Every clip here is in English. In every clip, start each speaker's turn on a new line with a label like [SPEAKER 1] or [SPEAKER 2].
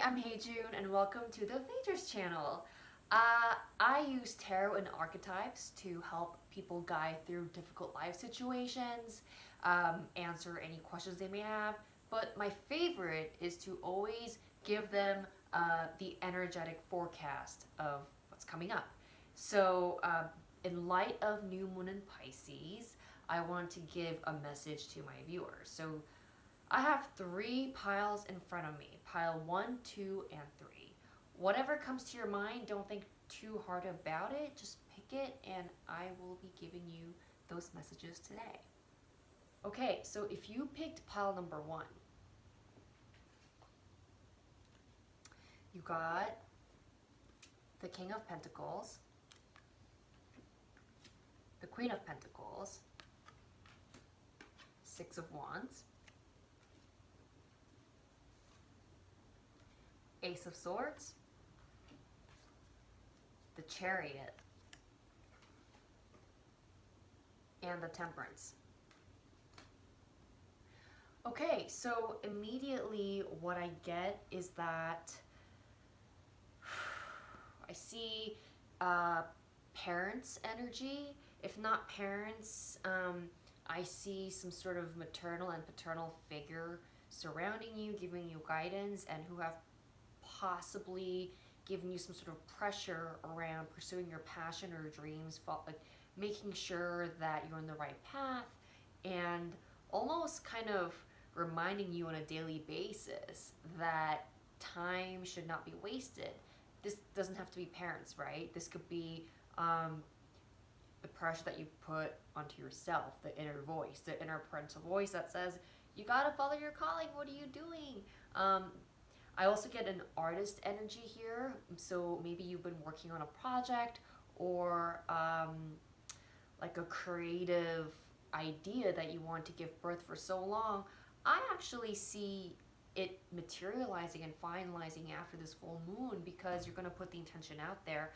[SPEAKER 1] I'm Hey June, and welcome to the Phaedrus channel. I use tarot and archetypes to help people guide through difficult life situations, answer any questions they may have. But my favorite is to always give them the energetic forecast of what's coming up. So, in light of new moon in Pisces, I want to give a message to my viewers. So, I have three piles in front of me, pile 1, 2, and 3. Whatever comes to your mind, don't think too hard about it. Just pick it, and I will be giving you those messages today. Okay, so if you picked pile number 1, you got the King of Pentacles, the Queen of Pentacles, Six of Wands, Ace of Swords, the Chariot, and the Temperance. Okay, so immediately what I get is that I see parents' energy. If not parents, I see some sort of maternal and paternal figure surrounding you, giving you guidance, and who have possibly given you some sort of pressure around pursuing your passion or dreams, like making sure that you're on the right path, and almost kind of reminding you on a daily basis that time should not be wasted. This doesn't have to be parents, right? This could be the pressure that you put onto yourself, the inner voice, the inner parental voice that says, you gotta follow your calling, what are you doing? I also get an artist energy here, so maybe you've been working on a project or like a creative idea that you want to give birth for so long. I actually see it materializing and finalizing after this full moon because you're going to put the intention out there.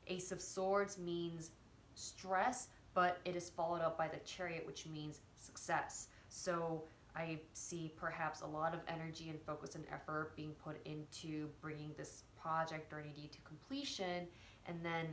[SPEAKER 1] Ace of Swords means stress, but it is followed up by the Chariot, which means success. So I see perhaps a lot of energy and focus and effort being put into bringing this project or idea to completion, and then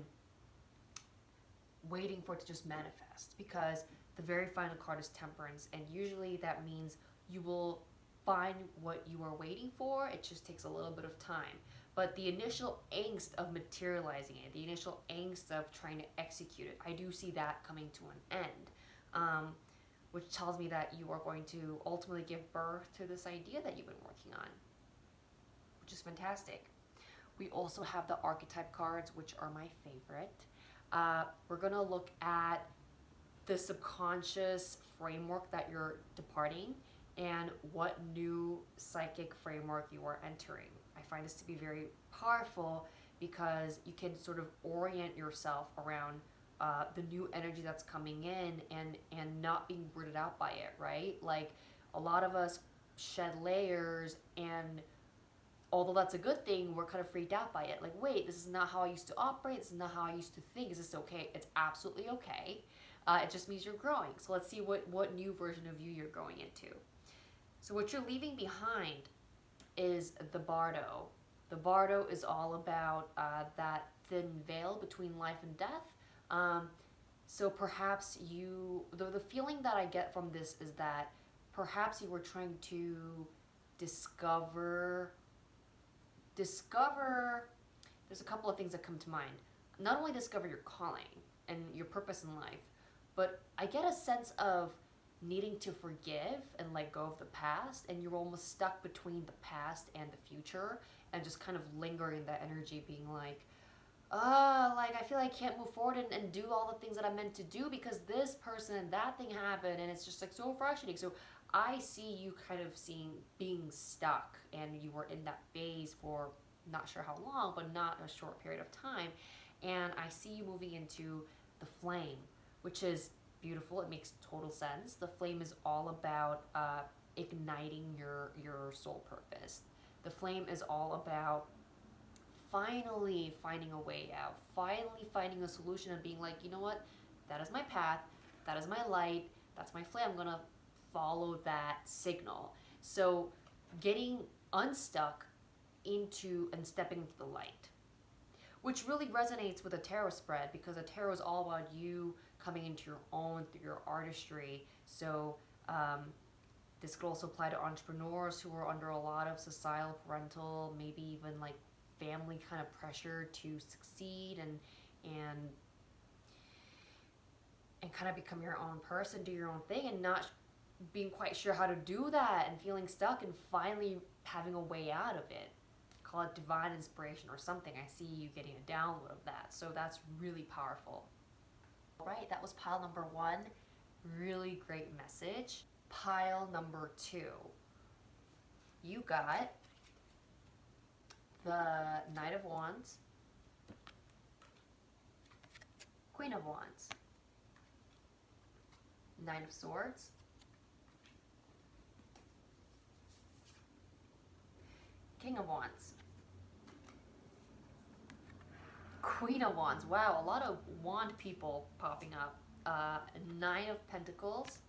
[SPEAKER 1] waiting for it to just manifest, because the very final card is Temperance, and usually that means you will find what you are waiting for. It just takes a little bit of time. But the initial angst of materializing it, the initial angst of trying to execute it, I do see that coming to an end. Which tells me that you are going to ultimately give birth to this idea that you've been working on, which is fantastic. We also have the archetype cards, which are my favorite. We're going to look at the subconscious framework that you're departing and what new psychic framework you are entering. I find this to be very powerful because you can sort of orient yourself around the new energy that's coming in and not being weirded out by it, right? Like, a lot of us shed layers, and although that's a good thing, we're kind of freaked out by it. Like, wait, this is not how I used to operate. This is not how I used to think. Is this okay? It's absolutely okay. It just means you're growing. So let's see what new version of you you're growing into. So what you're leaving behind is the Bardo. The Bardo is all about that thin veil between life and death. So perhaps the feeling that I get from this is that perhaps you were trying to discover, there's a couple of things that come to mind. Not only discover your calling and your purpose in life, but I get a sense of needing to forgive and let go of the past, and you're almost stuck between the past and the future, and just kind of lingering that energy, being like, like, I feel like I can't move forward and do all the things that I'm meant to do because this person and that thing happened, and it's just like so frustrating. So I see you kind of being stuck, and you were in that phase for not sure how long, but not a short period of time. And I see you moving into the flame, which is beautiful. It makes total sense. The flame is all about igniting your soul purpose. The flame is all about finally finding a way out, finally finding a solution, and being like, you know what, that is my path, that is my light, that's my flame, I'm gonna follow that signal. So getting unstuck into and stepping into the light, which really resonates with a tarot spread, because a tarot is all about you coming into your own through your artistry. So this could also apply to entrepreneurs who are under a lot of societal, parental, maybe even like family kind of pressure to succeed and kind of become your own person, do your own thing, and not being quite sure how to do that, and feeling stuck, and finally having a way out of it. Call it divine inspiration or something. I see you getting a download of that, so that's really powerful. All right, that was pile number 1. Really great message. Pile number 2, you got the Knight of Wands, Queen of Wands, Nine of Swords, King of Wands, Queen of Wands. Wow, a lot of wand people popping up. Nine of Pentacles,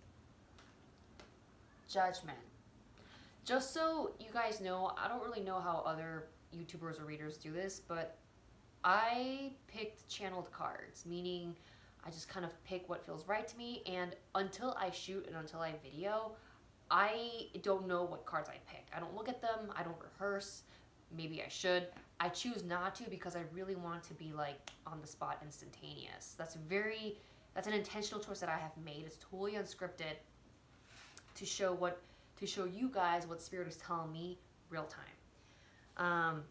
[SPEAKER 1] Judgment. Just so you guys know, I don't really know how other YouTubers or readers do this, but I picked channeled cards, meaning I just kind of pick what feels right to me, and until I shoot and until I video, I don't know what cards I picked. I don't look at them, I don't rehearse. Maybe I should. I choose not to because I really want to be like on the spot, instantaneous. That's an intentional choice that I have made. It's totally unscripted, to show you guys what Spirit is telling me real time.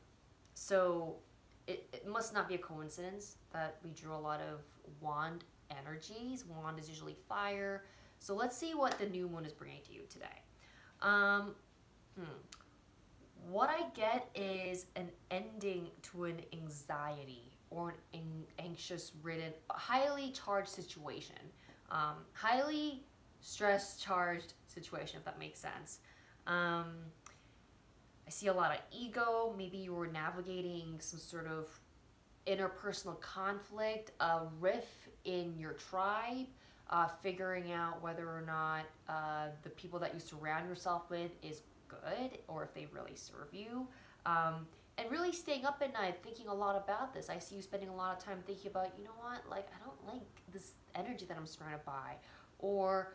[SPEAKER 1] So it must not be a coincidence that we drew a lot of wand energies. Wand is usually fire. So let's see what the new moon is bringing to you today. What I get is an ending to an anxiety or an anxious-ridden, highly charged situation. Highly stress-charged situation, if that makes sense. I see a lot of ego. Maybe you were navigating some sort of interpersonal conflict, a rift in your tribe, figuring out whether or not the people that you surround yourself with is good, or if they really serve you. And really staying up at night thinking a lot about this. I see you spending a lot of time thinking about, you know what, like, I don't like this energy that I'm surrounded by. Or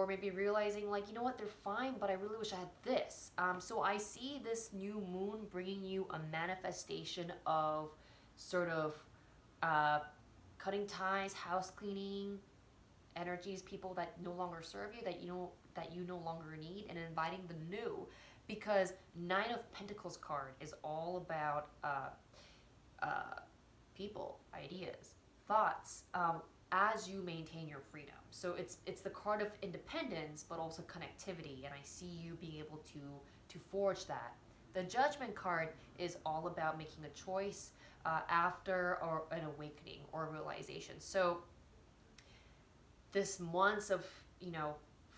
[SPEAKER 1] maybe realizing, like, you know what, they're fine, but I really wish I had this. So I see this new moon bringing you a manifestation of sort of cutting ties, house cleaning energies, people that no longer serve you, that you no longer need, and inviting the new. Because Nine of Pentacles card is all about people, ideas, thoughts, as you maintain your freedom. So it's the card of independence, but also connectivity, and I see you being able to forge that. The Judgment card is all about making a choice after or an awakening or a realization. So this months of,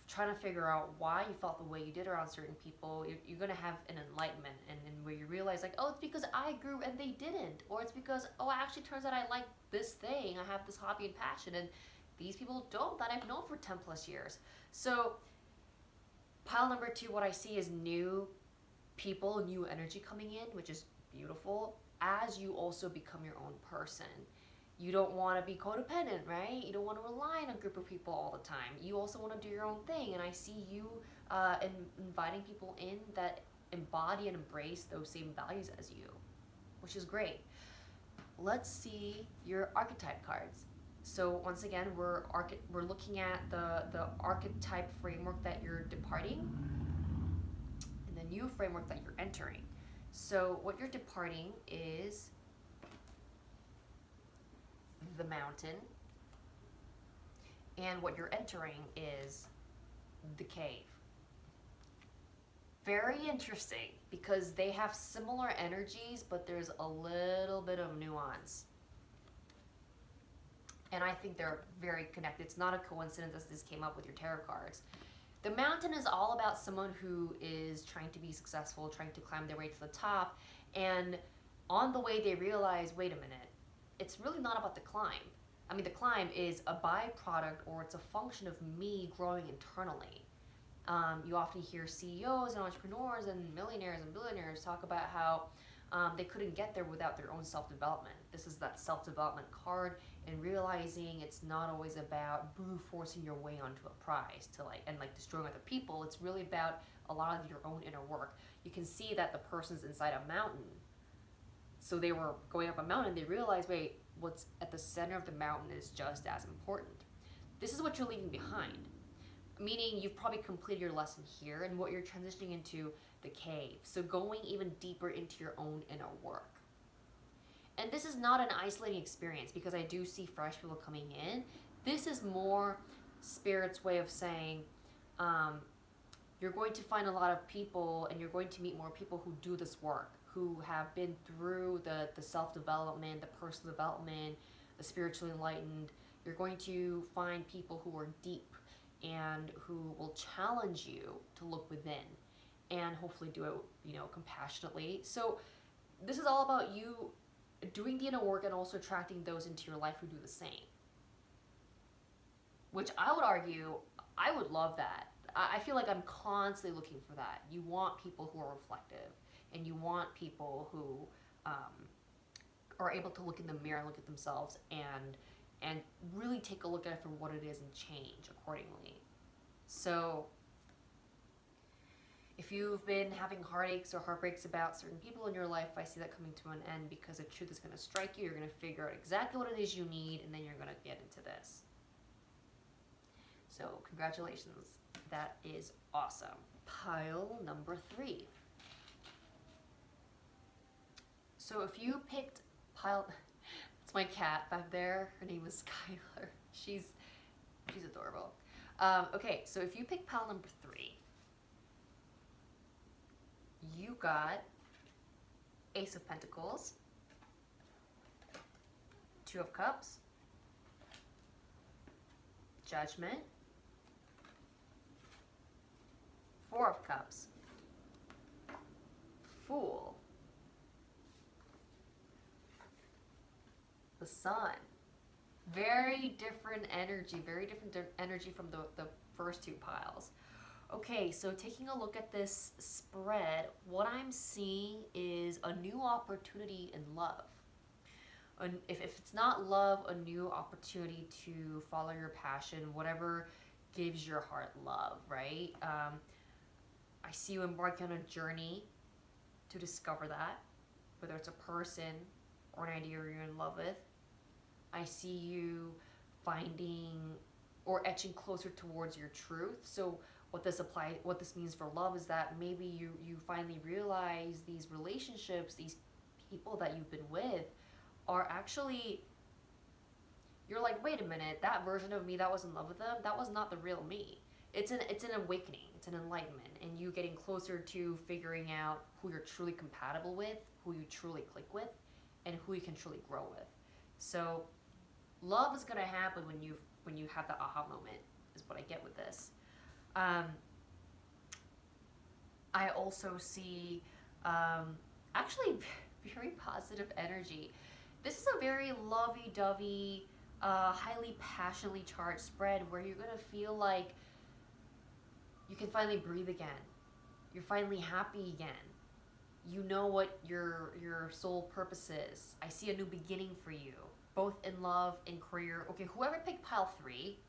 [SPEAKER 1] trying to figure out why you felt the way you did around certain people, you're going to have an enlightenment, and where you realize, like, oh, it's because I grew and they didn't, or it's because, oh, it actually turns out I like this thing, I have this hobby and passion, and these people don't, that I've known for 10 plus years. So pile number 2, what I see is new people, new energy coming in, which is beautiful, as you also become your own person. You don't want to be codependent, right? You don't want to rely on a group of people all the time. You also want to do your own thing, and I see you inviting people in that embody and embrace those same values as you, which is great. Let's see your archetype cards. So once again, we're looking at the archetype framework that you're departing and the new framework that you're entering. So what you're departing is the Mountain, and what you're entering is the Cave. Very interesting, because they have similar energies, but there's a little bit of nuance. And I think they're very connected. It's not a coincidence that this came up with your tarot cards. The Mountain is all about someone who is trying to be successful, trying to climb their way to the top, and on the way they realize, wait a minute, it's really not about the climb. I mean, the climb is a byproduct, or it's a function of me growing internally. You often hear CEOs and entrepreneurs and millionaires and billionaires talk about how they couldn't get there without their own self-development. This is that self-development card, and realizing it's not always about brute forcing your way onto a prize to like destroying other people. It's really about a lot of your own inner work. You can see that the person's inside a mountain. So they were going up a mountain, they realized, wait, what's at the center of the mountain is just as important. This is what you're leaving behind. Meaning you've probably completed your lesson here, and what you're transitioning into the cave. So going even deeper into your own inner work. And this is not an isolating experience, because I do see fresh people coming in. This is more Spirit's way of saying, you're going to find a lot of people, and you're going to meet more people who do this work, who have been through the self-development, the personal development, the spiritually enlightened. You're going to find people who are deep and who will challenge you to look within and hopefully do it, compassionately. So this is all about you doing the inner work and also attracting those into your life who do the same. Which I would argue, I would love that. I feel like I'm constantly looking for that. You want people who are reflective, and you want people who are able to look in the mirror and look at themselves and really take a look at it for what it is and change accordingly. So if you've been having heartaches or heartbreaks about certain people in your life, I see that coming to an end, because the truth is going to strike you. You're going to figure out exactly what it is you need, and then you're going to get into this. So congratulations. That is awesome. Pile number 3. So if you picked pile... It's my cat back there. Her name is Skylar. She's adorable. Okay, so if you pick pile number 3, you got Ace of Pentacles, 2 of Cups, Judgment, 4 of Cups, Fool, the Sun. Very different energy from the first 2 piles. Okay, so taking a look at this spread, what I'm seeing is a new opportunity in love. If it's not love, a new opportunity to follow your passion, whatever gives your heart love, right? I see you embarking on a journey to discover that, whether it's a person or an idea you're in love with. I see you finding or etching closer towards your truth. So what this means for love is that maybe you finally realize these relationships, these people that you've been with are actually, you're like, wait a minute, that version of me that was in love with them, that was not the real me. It's an awakening, it's an enlightenment, and you getting closer to figuring out who you're truly compatible with, who you truly click with, and who you can truly grow with. So love is gonna happen when you have the aha moment, is what I get with this. I also see actually very positive energy. This is a very lovey-dovey, highly passionately charged spread where you're gonna feel like you can finally breathe again. You're finally happy again. You know what your soul purpose is. I see a new beginning for you, both in love and career. Okay, whoever picked pile 3,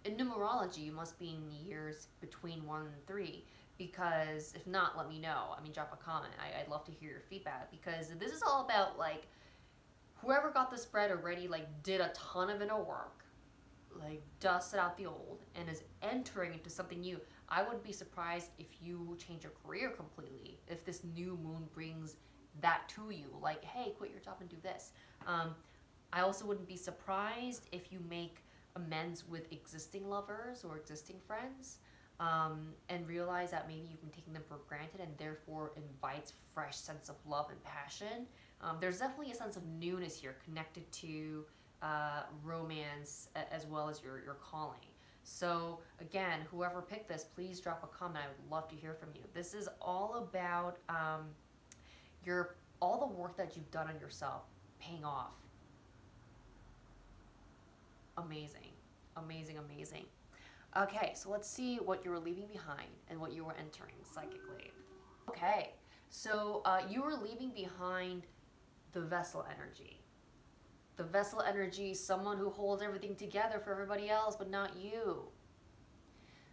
[SPEAKER 1] in numerology, you must be in years between 1 and 3, because if not, let me know. I mean, drop a comment. I'd love to hear your feedback, because this is all about, like, whoever got the spread already, like, did a ton of inner work, like, dusted out the old, and is entering into something new. I wouldn't be surprised if you change your career completely, if this new moon brings that to you, like, hey, quit your job and do this. I also wouldn't be surprised if you make amends with existing lovers or existing friends, and realize that maybe you've been taking them for granted, and therefore invites fresh sense of love and passion. There's definitely a sense of newness here connected to romance as well as your calling. So again, whoever picked this, please drop a comment. I would love to hear from you. This is all about all the work that you've done on yourself paying off. Amazing, amazing, amazing. Okay, so let's see what you were leaving behind and what you were entering psychically. Okay, so you were leaving behind the vessel energy. The vessel energy is someone who holds everything together for everybody else, but not you.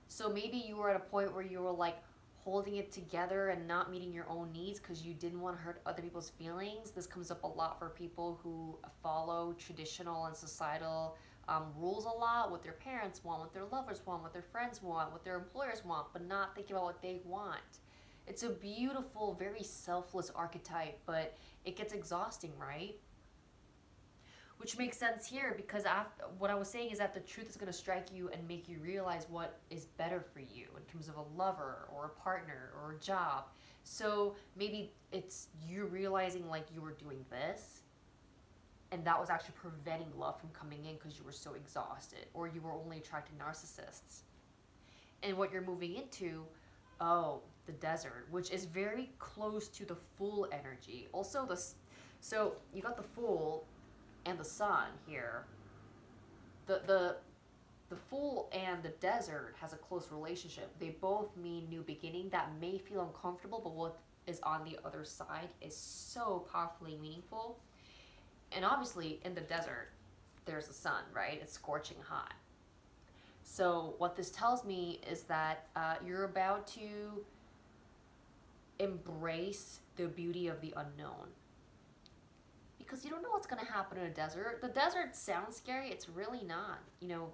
[SPEAKER 1] So maybe you were at a point where you were like holding it together and not meeting your own needs because you didn't want to hurt other people's feelings. This comes up a lot for people who follow traditional and societal rules a lot, what their parents want, what their lovers want, what their friends want, what their employers want, but not thinking about what they want. It's a beautiful, very selfless archetype, but it gets exhausting, right? Which makes sense here because what I was saying is that the truth is going to strike you and make you realize what is better for you in terms of a lover or a partner or a job. So maybe it's you realizing like you were doing this and that was actually preventing love from coming in because you were so exhausted, or you were only attracting narcissists. And what you're moving into, oh, the desert, which is very close to the Fool energy. Also, so you got the Fool and the Sun here. The Fool and the desert has a close relationship. They both mean new beginning. That may feel uncomfortable, but what is on the other side is so powerfully meaningful. And obviously, in the desert, there's the sun, right? It's scorching hot. So what this tells me is that you're about to embrace the beauty of the unknown. Because you don't know what's going to happen in a desert. The desert sounds scary. It's really not. You know,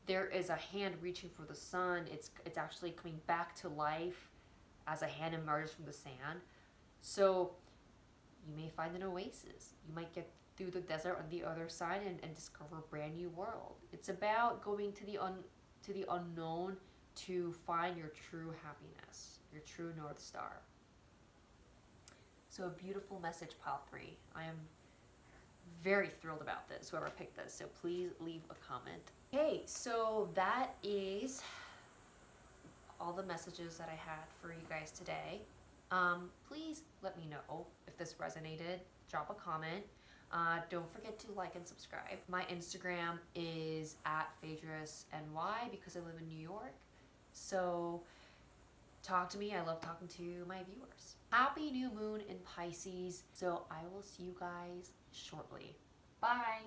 [SPEAKER 1] there is a hand reaching for the sun. It's actually coming back to life as a hand emerges from the sand. So you may find an oasis. You might get through the desert on the other side and discover a brand new world. It's about going to the unknown to find your true happiness, your true North Star. So a beautiful message, Pile 3. I am very thrilled about this, whoever picked this. So please leave a comment. Okay, so that is all the messages that I had for you guys today. Please let me know if this resonated. Drop a comment. Don't forget to like and subscribe. My Instagram is @PhaedrusNY because I live in New York. So talk to me. I love talking to my viewers. Happy new moon in Pisces. So I will see you guys shortly. Bye.